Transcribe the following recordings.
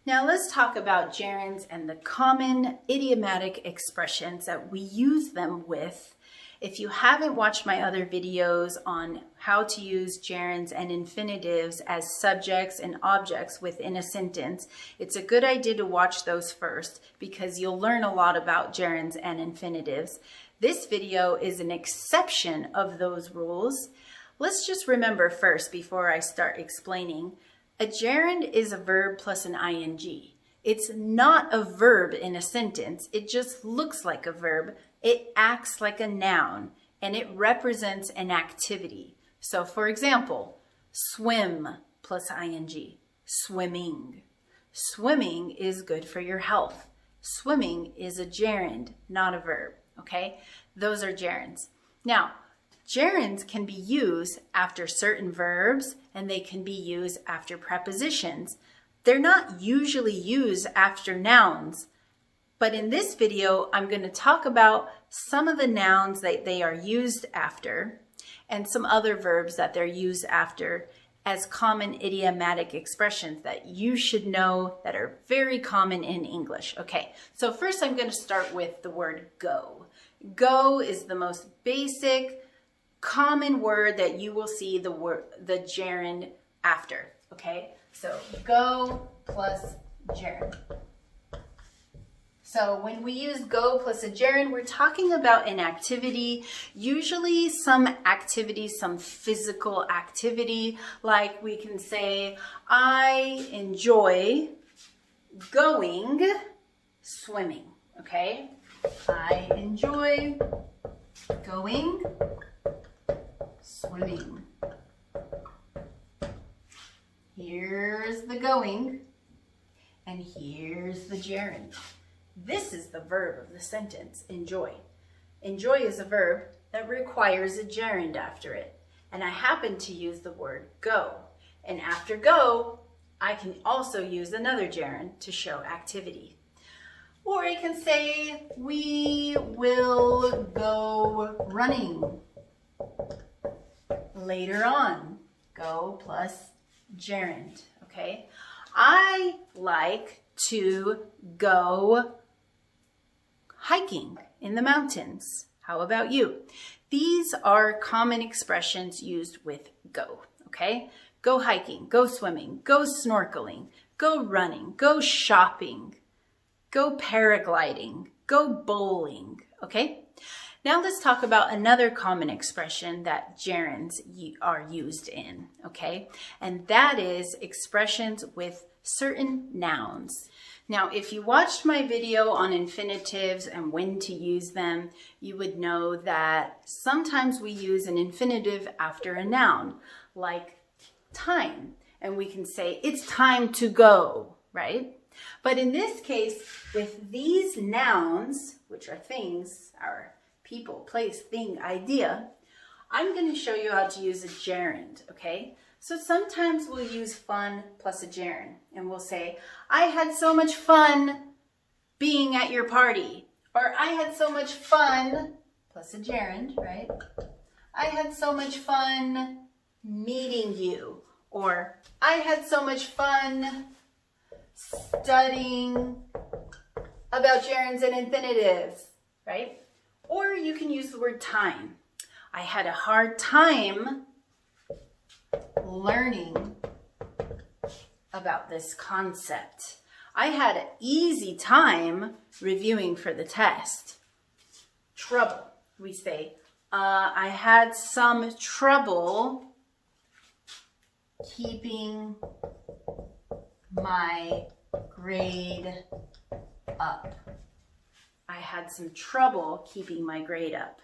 Now let's talk about gerunds and the common idiomatic expressions that we use them with. If you haven't watched my other videos on how to use gerunds and infinitives as subjects and objects within a sentence, it's a good idea to watch those first because you'll learn a lot about gerunds and infinitives. This video is an exception of those rules. Let's just remember first before I start explaining. A gerund is a verb plus an ing. It's not a verb in a sentence. It just looks like a verb. It acts like a noun, and it represents an activity. So for example, swim plus ing, swimming. Swimming is good for your health. Swimming is a gerund, not a verb, okay? Those are gerunds. Now, gerunds can be used after certain verbs and they can be used after prepositions. They're not usually used after nouns, but in this video, I'm going to talk about some of the nouns that they are used after and some other verbs that they're used after as common idiomatic expressions that you should know that are very common in English. Okay, so first I'm going to start with the word go. Go is the most basic common word that you will see the gerund after, okay? So go plus gerund. So when we use go plus a gerund, we're talking about an activity, usually some activity, some physical activity, like we can say, I enjoy going swimming, okay? I enjoy going swimming. Here's the going, and here's the gerund. This is the verb of the sentence, enjoy. Enjoy is a verb that requires a gerund after it, and I happen to use the word go. And after go, I can also use another gerund to show activity. Or I can say, we will go running. Later on, go plus gerund, okay? I like to go hiking in the mountains. How about you? These are common expressions used with go, okay? Go hiking, go swimming, go snorkeling, go running, go shopping, go paragliding, go bowling, okay? Now let's talk about another common expression that gerunds are used in, okay? And that is expressions with certain nouns. Now, if you watched my video on infinitives and when to use them, you would know that sometimes we use an infinitive after a noun, like time. And we can say, it's time to go, right? But in this case, with these nouns, which are things, our people, place, thing, idea, I'm going to show you how to use a gerund, okay? So sometimes we'll use fun plus a gerund, and we'll say, I had so much fun being at your party, or I had so much fun, plus a gerund, right? I had so much fun meeting you, or I had so much fun studying about gerunds and infinitives, right? Or you can use the word time. I had a hard time learning about this concept. I had an easy time reviewing for the test. Trouble. We say, I had some trouble keeping my grade up. I had some trouble keeping my grade up.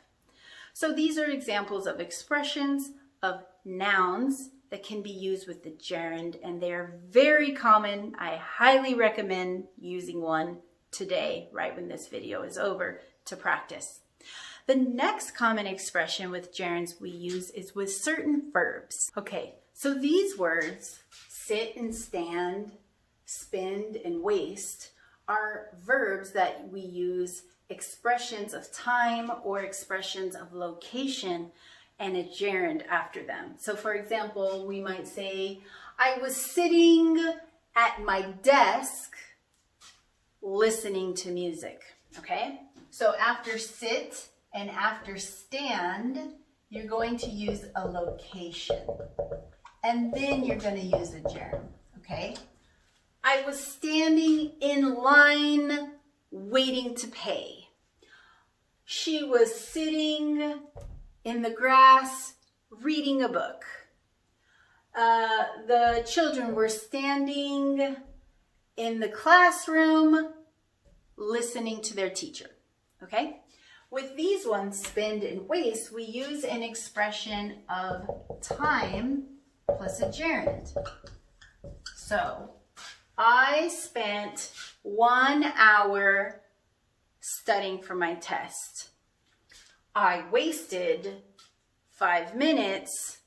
So these are examples of expressions of nouns that can be used with the gerund, and they are very common. I highly recommend using one today, right when this video is over, to practice. The next common expression with gerunds we use is with certain verbs. Okay, so these words, sit and stand, spend and waste, are verbs that we use expressions of time or expressions of location and a gerund after them. So for example, we might say, I was sitting at my desk listening to music, okay? So after sit and after stand, you're going to use a location. And then you're going to use a gerund, okay? I was standing in line waiting to pay. She was sitting in the grass reading a book. The children were standing in the classroom listening to their teacher, okay? With these ones, spend and waste, we use an expression of time plus a gerund. So, I spent 1 hour studying for my test. I wasted 5 minutes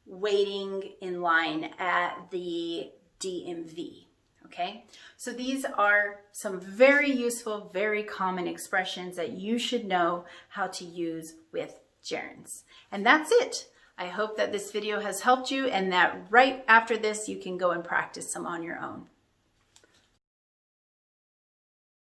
waiting in line at the DMV. Okay, so these are some very useful, very common expressions that you should know how to use with gerunds. And that's it. I hope that this video has helped you and that right after this you can go and practice some on your own.